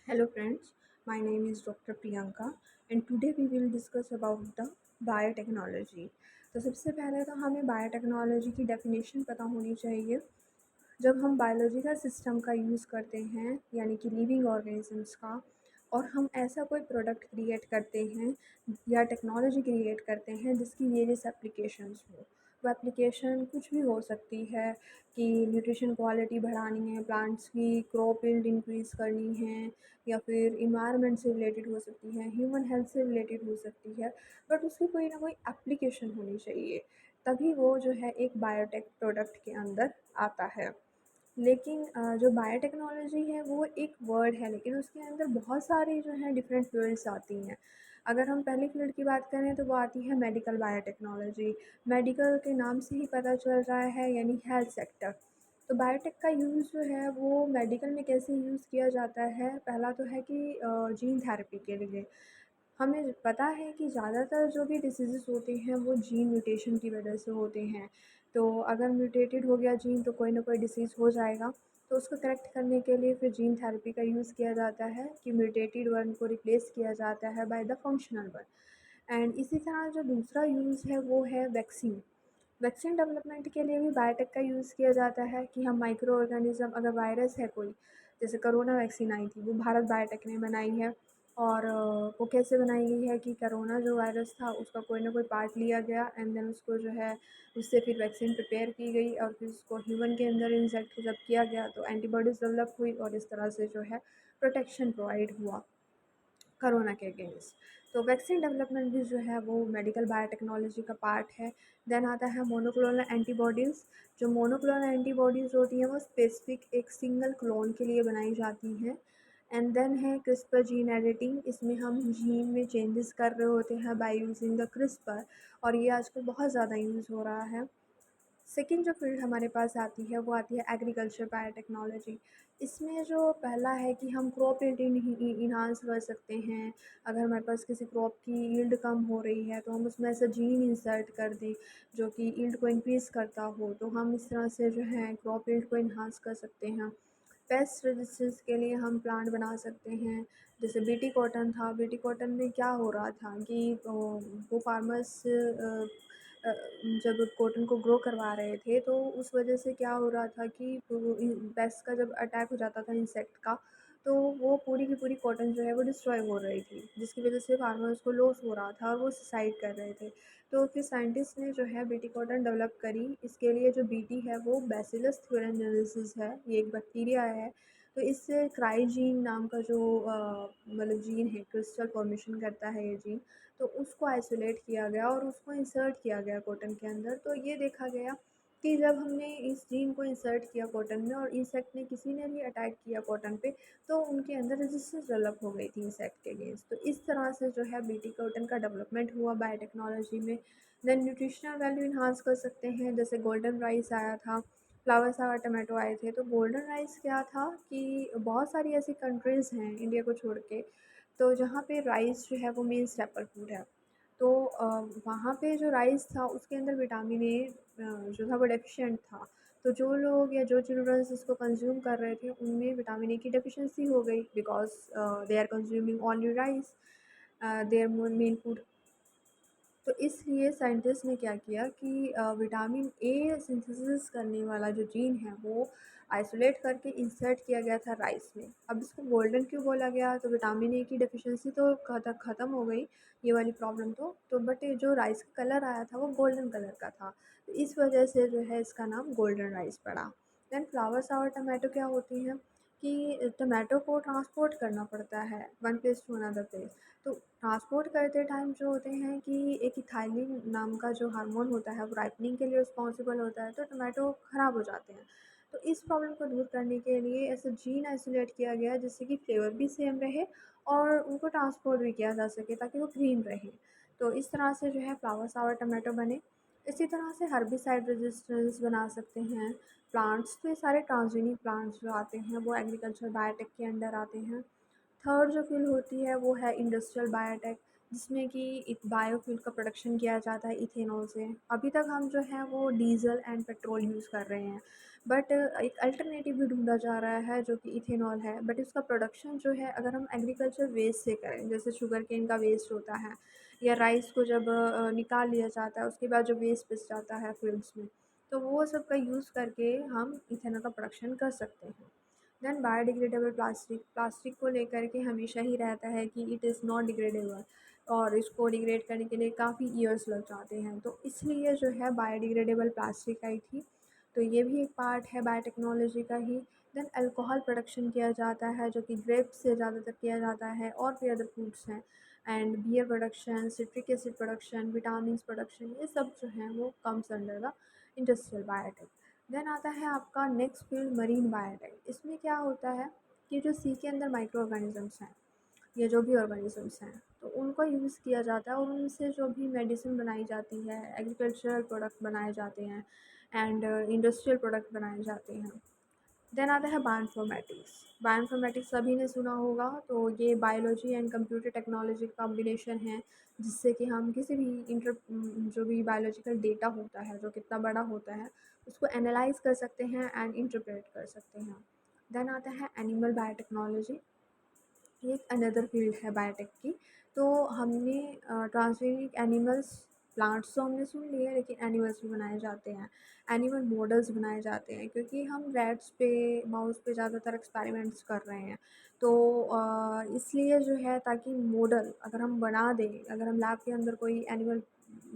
Hello friends, my name is Dr. Priyanka and today we will discuss about the biotechnology. तो सबसे पहले तो हमें बायोटेक्नोलॉजी की डेफिनेशन पता होनी चाहिए। जब हम बायोलॉजिकल सिस्टम का यूज़ करते हैं यानी कि लिविंग ऑर्गेनिजम्स का और हम ऐसा कोई प्रोडक्ट क्रिएट करते हैं या टेक्नोलॉजी क्रिएट करते हैं जिसकी वेरियस एप्लीकेशंस हो। वो एप्लीकेशन कुछ भी हो सकती है कि न्यूट्रिशन क्वालिटी बढ़ानी है, प्लांट्स की क्रॉप यील्ड इंक्रीज़ करनी है या फिर इन्वायरमेंट से रिलेटेड हो सकती है, ह्यूमन हेल्थ से रिलेटेड हो सकती है। बट उसकी कोई ना कोई एप्लीकेशन होनी चाहिए, तभी वो जो है एक बायोटेक प्रोडक्ट के अंदर आता है। लेकिन जो बायोटेक्नोलॉजी है वो एक वर्ड है, लेकिन उसके अंदर बहुत सारी जो है डिफरेंट फील्ड्स आती हैं। अगर हम पहली फील्ड की बात करें तो वो आती है मेडिकल बायोटेक्नोलॉजी। मेडिकल के नाम से ही पता चल रहा है, यानी हेल्थ सेक्टर। तो बायोटेक का यूज़ जो है वो मेडिकल में कैसे यूज़ किया जाता है, पहला तो है कि जीन थेरेपी के लिए। हमें पता है कि ज़्यादातर जो भी डिसीज़ेज़ होते हैं वो जीन म्यूटेशन की वजह से होते हैं। तो अगर म्यूटेटेड हो गया जीन तो कोई ना कोई डिसीज़ हो जाएगा। तो उसको करेक्ट करने के लिए फिर जीन थेरेपी का यूज़ किया जाता है कि म्यूटेटेड वन को रिप्लेस किया जाता है by the functional one. And इसी तरह जो दूसरा यूज़ है वो है वैक्सीन। वैक्सीन डेवलपमेंट के लिए भी बायोटेक का यूज़ किया जाता है कि हम माइक्रो ऑर्गेनिज़्म, अगर वायरस है कोई, जैसे कोरोना वैक्सीन आई थी वो भारत बायोटेक ने बनाई है। और वो कैसे बनाई गई है कि कोरोना जो वायरस था उसका कोई ना कोई पार्ट लिया गया एंड देन उसको जो है उससे फिर वैक्सीन प्रिपेयर की गई और फिर उसको ह्यूमन के अंदर इंजेक्ट जब किया गया तो एंटीबॉडीज़ डेवलप हुई और इस तरह से जो है प्रोटेक्शन प्रोवाइड हुआ कोरोना के अगेंस्ट। तो वैक्सीन डेवलपमेंट भी जो है वो मेडिकल बायोटेक्नोलॉजी का पार्ट है। देन आता है मोनोक्लोनल एंटीबॉडीज़। जो मोनोक्लोनल एंटीबॉडीज़ होती हैं वो स्पेसिफिक एक सिंगल क्लोन के लिए बनाई जाती हैं। एंड देन है क्रिस्पर जीन एडिटिंग। इसमें हम जीन में चेंजेस कर रहे होते हैं बाय यूजिंग द क्रिस्पर, और ये आजकल बहुत ज़्यादा यूज़ हो रहा है। सेकंड जो फ़ील्ड हमारे पास आती है वो आती है एग्रीकल्चर बायोटेक्नोलॉजी। इसमें जो पहला है कि हम क्रॉप यील्ड इन्हांस कर सकते हैं। अगर हमारे पास किसी क्रॉप की यील्ड कम हो रही है तो हम उसमें ऐसा जीन इंसर्ट कर दें जो कि यील्ड को इंक्रीज़ करता हो, तो हम इस तरह से जो है क्रॉप यील्ड को इन्हांस कर सकते हैं। पेस्ट रेजिस्टेंस के लिए हम प्लांट बना सकते हैं। जैसे बीटी कॉटन था, बीटी कॉटन में क्या हो रहा था कि वो फार्मर्स जब कॉटन को ग्रो करवा रहे थे तो उस वजह से क्या हो रहा था कि पेस्ट का जब अटैक हो जाता था इंसेक्ट का, तो वो पूरी की पूरी कॉटन जो है वो डिस्ट्रॉय हो रही थी, जिसकी वजह से फार्मर्स को लॉस हो रहा था और वो सुसाइड कर रहे थे। तो फिर साइंटिस्ट ने जो है बीटी कॉटन डेवलप करी। इसके लिए जो बीटी है वो बैसिलस thuringiensis है, ये एक बैक्टीरिया है। तो इससे क्राइजीन नाम का जो मतलब जीन है, क्रिस्टल फॉर्मेशन करता है ये जीन, तो उसको आइसोलेट किया गया और उसको इंसर्ट किया गया कॉटन के अंदर। तो ये देखा गया कि जब हमने इस जीन को इंसर्ट किया कॉटन में और इंसेक्ट ने किसी ने भी अटैक किया कॉटन पे, तो उनके अंदर रेजिस्टेंस डेवलप हो गई थी इंसेक्ट के अगेंस्ट। तो इस तरह से जो है बीटी कॉटन का डेवलपमेंट हुआ बायोटेक्नोलॉजी में। देन न्यूट्रिशनल वैल्यू इन्हांस कर सकते हैं, जैसे गोल्डन राइस आया था, फ्लावर सावर टमाटो आए थे। तो गोल्डन राइस क्या था कि बहुत सारी ऐसी कंट्रीज़ हैं इंडिया को छोड़ के, तो जहाँ पे राइस जो है वो मेन स्टेपल फूड है। तो वहाँ पे जो राइस था उसके अंदर विटामिन ए जो था वो डेफिशिएंट था। तो जो लोग या जो चिल्ड्रंस इसको कंज़्यूम कर रहे थे उनमें विटामिन ए की डेफिशिएंसी हो गई, because they are consuming only rice, there main food. तो इसलिए साइंटिस्ट ने क्या किया कि विटामिन ए सिंथेसिस करने वाला जो जीन है वो आइसोलेट करके इंसर्ट किया गया था राइस में। अब इसको गोल्डन क्यों बोला गया, तो विटामिन ए की डेफिशिएंसी तो ख़त्म हो गई, ये वाली प्रॉब्लम तो बट ये जो राइस का कलर आया था वो गोल्डन कलर का था, तो इस वजह से जो है इसका नाम गोल्डन राइस पड़ा। देन फ्लावर सावर टमाटो क्या होती हैं कि टमाटो को ट्रांसपोर्ट करना पड़ता है one place to another place. तो ट्रांसपोर्ट करते टाइम जो होते हैं कि एक इथाइलिन नाम का जो हार्मोन होता है वो राइपनिंग के लिए रिस्पॉन्सिबल होता है, तो टमाटो ख़राब हो जाते हैं। तो इस प्रॉब्लम को दूर करने के लिए ऐसा जीन आइसोलेट किया गया जिससे कि फ्लेवर भी सेम रहे और उनको ट्रांसपोर्ट भी किया जा सके ताकि वो ग्रीन रहे। तो इस तरह से जो है फ्लावर सावर टमाटो बने। इसी तरह से हर्बिसाइड रेजिस्टेंस बना सकते हैं प्लांट्स। तो ये सारे ट्रांसजेनिक प्लांट्स जो आते हैं वो एग्रीकल्चर बायोटेक के अंडर आते हैं। थर्ड जो फील्ड होती है वो है इंडस्ट्रियल बायोटेक। जिसमें कि एक बायोफ्यूल का प्रोडक्शन किया जाता है इथेनॉल से। अभी तक हम जो है वो डीज़ल एंड पेट्रोल यूज़ कर रहे हैं, बट एक अल्टरनेटिव भी ढूँढा जा रहा है जो कि इथेनॉल है। बट इसका प्रोडक्शन जो है अगर हम एग्रीकल्चर वेस्ट से करें, जैसे शुगरकेन का वेस्ट होता है या राइस को जब निकाल लिया जाता है उसके बाद जो वेस्ट बच जाता है फील्ड्स में, तो वो सब का यूज़ करके हम इथेनॉल का प्रोडक्शन कर सकते हैं। देन बायोडिग्रेडेबल प्लास्टिक, प्लास्टिक को लेकर के हमेशा ही रहता है कि इट इज़ नॉट डिग्रेडेबल और इसको डिग्रेड करने के लिए काफ़ी ईयर्स लग जाते हैं, तो इसलिए जो है बायोडिग्रेडेबल प्लास्टिक आई थी। तो ये भी एक पार्ट है बायोटेक्नोलॉजी का ही। देन अल्कोहल प्रोडक्शन किया जाता है जो कि ग्रेप्स से ज़्यादातर किया जाता है और भी अदर फ्रूट्स हैं। And beer production, citric acid production, vitamin production, ये सब जो हैं वो comes under the industrial biotech. Then आता है आपका नेक्स्ट फील्ड मरीन बायोटेक। इसमें क्या होता है कि जो सी के अंदर माइक्रो ऑर्गेनिजम्स हैं या जो भी ऑर्गेनिजम्स हैं, तो उनको यूज़ किया जाता है और उनसे जो भी मेडिसिन बनाई जाती है, एग्रीकल्चरल प्रोडक्ट बनाए जाते हैं एंड इंडस्ट्रियल प्रोडक्ट बनाए जाते हैं। देन आता है बायोइन्फॉर्मेटिक्स। बायोइन्फॉर्मेटिक्स सभी ने सुना होगा, तो ये बायोलॉजी एंड कंप्यूटर टेक्नोलॉजी का कॉम्बिनेशन है, जिससे कि हम किसी भी जो भी बायोलॉजिकल डेटा होता है जो कितना बड़ा होता है उसको एनालाइज कर सकते हैं एंड इंटरप्रेट कर सकते हैं। देन आता है एनिमल बायोटेक्नोलॉजी। ये एक अनदर फील्ड है बायोटेक की। तो हमने ट्रांसजेनिक एनिमल्स, प्लांट्स तो हमने सुन लिए लेकिन एनिमल्स भी बनाए जाते हैं, एनिमल मॉडल्स बनाए जाते हैं, क्योंकि हम रैट्स पे, माउस पे ज़्यादातर एक्सपेरिमेंट्स कर रहे हैं। तो इसलिए जो है ताकि मॉडल अगर हम बना दें, अगर हम लैब के अंदर कोई एनिमल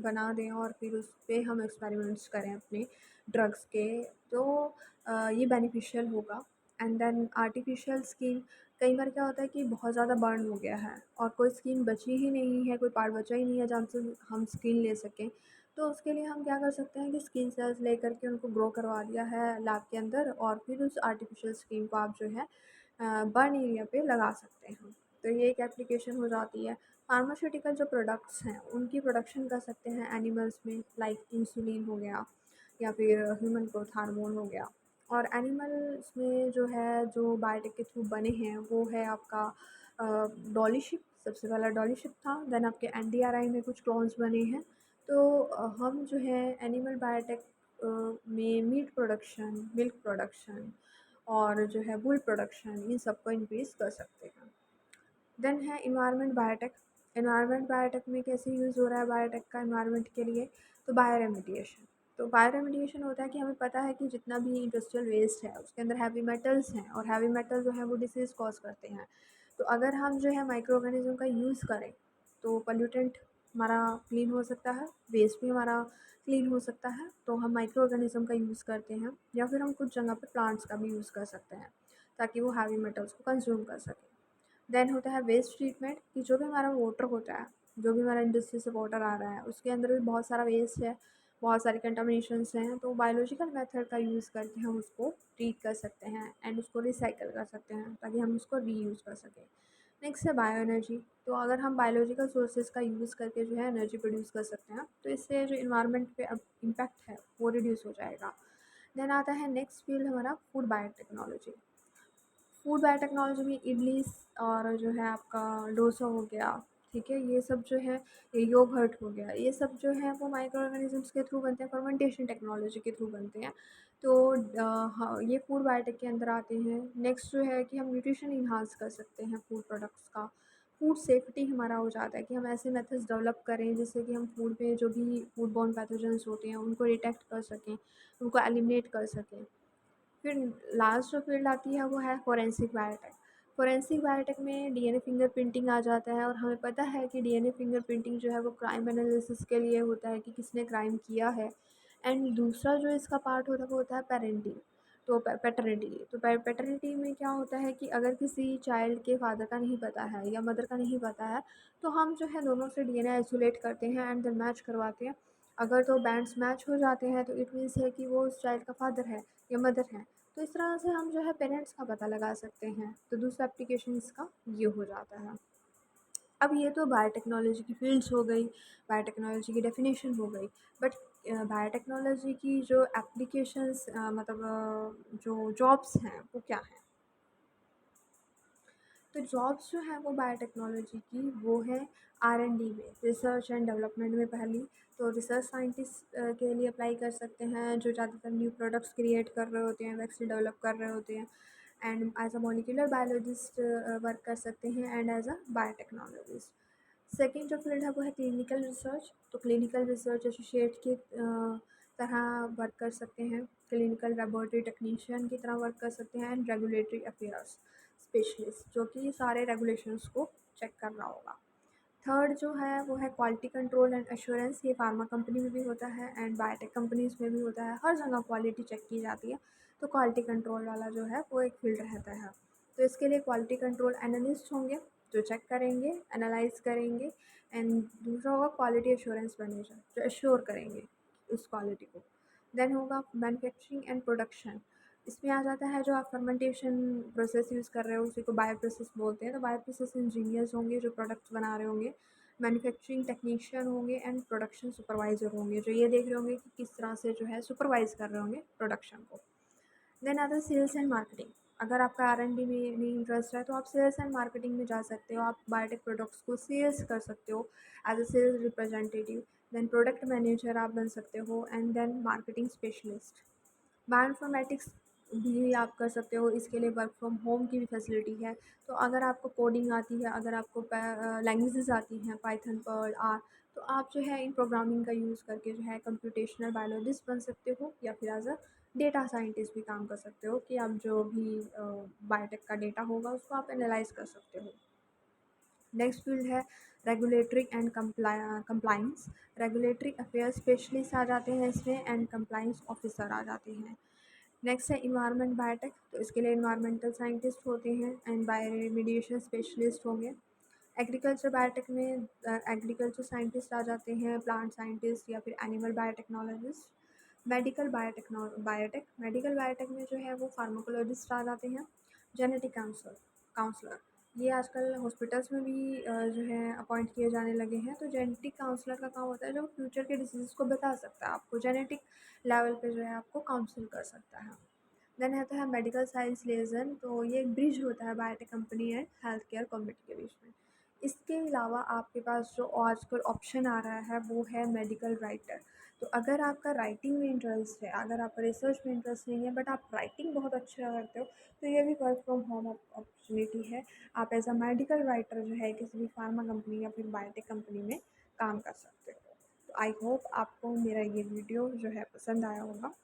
बना दें और फिर उस पे हम एक्सपेरिमेंट्स करें अपने ड्रग्स के, तो ये बेनिफिशियल होगा। And then artificial skin. कई बार क्या होता है कि बहुत ज़्यादा बर्न हो गया है और कोई स्किन बची ही नहीं है, कोई पार्ट बचा ही नहीं है जहाँ से हम स्किन ले सकें। तो उसके लिए हम क्या कर सकते हैं कि स्किन सेल्स लेकर के उनको ग्रो करवा दिया है लैब के अंदर और फिर उस आर्टिफिशियल स्किन को आप जो है बर्न एरिया पे लगा सकते हैं। तो ये एक एप्लीकेशन हो जाती है। फार्मास्यूटिकल जो प्रोडक्ट्स हैं उनकी प्रोडक्शन कर सकते हैं एनिमल्स में, लाइक इंसुलिन हो गया या फिर ह्यूमन ग्रोथ हार्मोन हो गया। और एनिमल्स में जो है, जो बायोटेक के थ्रू बने हैं, वो है आपका डॉली शिप। सबसे पहला डॉली शिप था। देन आपके एनडीआरआई में कुछ क्लोन्स बने हैं। तो हम जो है एनिमल बायोटेक में मीट प्रोडक्शन, मिल्क प्रोडक्शन और जो है वूल प्रोडक्शन, इन सबको इंक्रीज़ कर सकते हैं। देन है इन्वायरमेंट बायोटेक। इन्वायरमेंट बायोटेक में कैसे यूज़ हो रहा है बायोटेक का इन्वायरमेंट के लिए, तो बायो रेमिडिएशन। तो बायो रेमिडिएशन होता है कि हमें पता है कि जितना भी इंडस्ट्रियल वेस्ट है उसके अंदर हैवी मेटल्स हैं और हैवी मेटल जो है वो डिसीज़ कॉज करते हैं। तो अगर हम जो है माइक्रो ऑर्गेनिज्म का यूज़ करें तो पोल्यूटेंट हमारा क्लीन हो सकता है, वेस्ट भी हमारा क्लीन हो सकता है। तो हम माइक्रो ऑर्गेनिज्म का यूज़ करते हैं या फिर हम कुछ जगह पे प्लांट्स का भी यूज़ कर सकते हैं ताकि वो हैवी मेटल्स को कंज्यूम कर सकें। देन होता है वेस्ट ट्रीटमेंट, कि जो भी हमारा वाटर होता है, जो भी हमारा इंडस्ट्री से वाटर आ रहा है उसके अंदर भी बहुत सारा वेस्ट है, बहुत सारे कंटामिनेशंस हैं। तो बायोलॉजिकल मेथड का यूज़ करके हम उसको ट्रीट कर सकते हैं एंड उसको रिसाइकल कर सकते हैं ताकि हम उसको रीयूज़ कर सकें। नेक्स्ट है बायो एनर्जी। तो अगर हम बायोलॉजिकल सोर्सेज का यूज़ करके जो है एनर्जी प्रोड्यूस कर सकते हैं तो इससे जो इन्वायरमेंट पे अब इम्पैक्ट है वो रिड्यूस हो जाएगा। देन आता है नेक्स्ट फील्ड हमारा फूड बायोटेक्नोलॉजी। फूड बायोटेक्नोलॉजी में इडली और जो है आपका डोसा हो गया, ठीक है, ये सब जो है, ये योगर्ट हो गया, ये सब जो है वो माइक्रो ऑर्गेनिजम्स के थ्रू बनते हैं, फर्मेंटेशन टेक्नोलॉजी के थ्रू बनते हैं। तो हाँ, ये फूड बायोटेक के अंदर आते हैं। नेक्स्ट जो है कि हम न्यूट्रिशन इन्हांस कर सकते हैं फूड प्रोडक्ट्स का। फूड सेफ्टी हमारा हो जाता है कि हम ऐसे मेथड्स डेवलप करें जिससे कि हम फूड पे जो भी फूड बॉर्न पैथोजेंस होते हैं उनको डिटेक्ट कर सकें, उनको एलिमिनेट कर सकें। फिर लास्ट जो फील्ड आती है वो है फोरेंसिक बायोटेक। फोरेंसिक बायोटेक में डीएनए फिंगरप्रिंटिंग आ जाता है और हमें पता है कि डीएनए फिंगरप्रिंटिंग जो है वो क्राइम एनालिसिस के लिए होता है कि किसने क्राइम किया है। एंड दूसरा जो इसका पार्ट होता है वो होता है पेरेंटिंग। तो पैटर्निटी, तो पैटर्निटी में क्या होता है कि अगर किसी चाइल्ड के फादर का नहीं पता है या मदर का नहीं पता है तो हम जो है दोनों से डीएनए आइसोलेट करते हैं एंड देन मैच करवाते हैं। अगर तो बैंड्स मैच हो जाते हैं तो इट मीन्स है कि वो उस चाइल्ड का फादर है या मदर है। तो इस तरह से हम जो है पेरेंट्स का पता लगा सकते हैं। तो दूसरा एप्लीकेशन इसका ये हो जाता है। अब ये तो बायोटेक्नोलॉजी की फील्ड्स हो गई, बायोटेक्नोलॉजी की डेफिनेशन हो गई। बट बायोटेक्नोलॉजी की जो एप्लीकेशंस, मतलब जो जॉब्स हैं वो क्या हैं? तो जॉब्स जो हैं वो बायोटेक्नोलॉजी की वो है R&D में, रिसर्च एंड डेवलपमेंट में पहली। तो रिसर्च साइंटिस्ट के लिए अप्लाई कर सकते हैं जो ज़्यादातर न्यू प्रोडक्ट्स क्रिएट कर रहे होते हैं, वैक्सीन डेवलप कर रहे होते हैं। And as a molecular biologist work कर सकते हैं and as a biotechnologist. Second जो फील्ड है वो है क्लिनिकल रिसर्च। तो क्लिनिकल रिसर्च एसोसिएट की तरह वर्क कर सकते हैं, क्लिनिकल लेबोरेटरी टेक्नीशियन की तरह वर्क कर सकते हैं एंड रेगुलेटरी अफेयर्स स्पेशलिस्ट जो कि सारे रेगुलेशंस को चेक कर रहा होगा। थर्ड जो है वो है क्वालिटी कंट्रोल एंड एश्योरेंस। ये फार्मा कंपनी में भी होता है एंड बायोटेक कंपनीज में भी होता है, हर जगह क्वालिटी चेक की जाती है। तो क्वालिटी कंट्रोल वाला जो है वो एक फील्ड रहता है। तो इसके लिए क्वालिटी कंट्रोल एनालिस्ट होंगे जो चेक करेंगे, एनालाइज करेंगे। एंड दूसरा होगा क्वालिटी एश्योरेंस मैनेजर जो एश्योर करेंगे उस क्वालिटी को। देन होगा मैन्युफैक्चरिंग एंड प्रोडक्शन। इसमें आ जाता है जो आप फर्मेंटेशन प्रोसेस यूज़ कर रहे हो उसी को बायो प्रोसेस बोलते हैं। तो बायो प्रोसेस इंजीनियर्स होंगे जो प्रोडक्ट्स बना रहे होंगे, मैन्युफैक्चरिंग टेक्नीशियन होंगे एंड प्रोडक्शन सुपरवाइज़र होंगे जो ये देख रहे होंगे कि किस तरह से जो है सुपरवाइज़ कर रहे होंगे प्रोडक्शन को। देन आता है सेल्स एंड मार्केटिंग। अगर आपका R&D में नहीं इंटरेस्ट है तो आप सेल्स एंड मार्केटिंग में जा सकते हो, आप बायोटेक प्रोडक्ट्स को सेल्स कर सकते हो as a sales representative. Then product manager आप बन सकते हो and then marketing specialist. Bioinformatics भी आप कर सकते हो, इसके लिए वर्क फ्रॉम होम की भी फैसिलिटी है। तो अगर आपको कोडिंग आती है, अगर आपको लैंग्वेजेस आती हैं पाइथन, पर्ल, आर, तो आप जो है इन प्रोग्रामिंग का यूज़ करके जो है कंप्यूटेशनल बायोलॉजिस्ट बन सकते हो या फिर एज अ डेटा साइंटिस्ट भी काम कर सकते हो कि आप जो भी बायोटेक का डेटा होगा उसको आप एनालाइज कर सकते हो। नेक्स्ट फील्ड है regulatory and compliance. Regulatory affairs specialist आ जाते हैं इसमें एंड कंप्लाइंस ऑफिसर आ जाते हैं। नेक्स्ट है इन्वायरमेंट बायोटेक। तो इसके लिए इन्वायरमेंटल साइंटिस्ट होते हैं एंड बायोरेमिडिएशन स्पेशलिस्ट होंगे। एग्रीकल्चर बायोटेक में एग्रीकल्चर साइंटिस्ट आ जाते हैं, प्लांट साइंटिस्ट या फिर animal biotechnologist. Biotech medical biotech में जो है वो फार्माकोलॉजिस्ट आ जाते हैं। जेनेटिक काउंसलर ये आजकल हॉस्पिटल्स में भी जो है अपॉइंट किए जाने लगे हैं। तो जेनेटिक काउंसलर का काम होता है जो फ्यूचर के डिसीज़ को बता सकता है, आपको जेनेटिक लेवल पे जो है आपको काउंसिल कर सकता है। देन आता है मेडिकल साइंस लिएज़न। तो ये एक ब्रिज होता है biotech company and health care community के बीच में। इसके अलावा आपके पास जो आजकल ऑप्शन आ रहा है वो है मेडिकल राइटर। तो अगर आपका राइटिंग में इंटरेस्ट है, अगर आपका रिसर्च में इंटरेस्ट नहीं है बट आप राइटिंग बहुत अच्छा करते हो, तो ये भी वर्क फ्रॉम होम अपॉर्चुनिटी है। आप एज अ मेडिकल राइटर जो है किसी भी फार्मा कंपनी या फिर बायोटेक कंपनी में काम कर सकते हो। तो आई होप आपको मेरा ये वीडियो जो है पसंद आया होगा।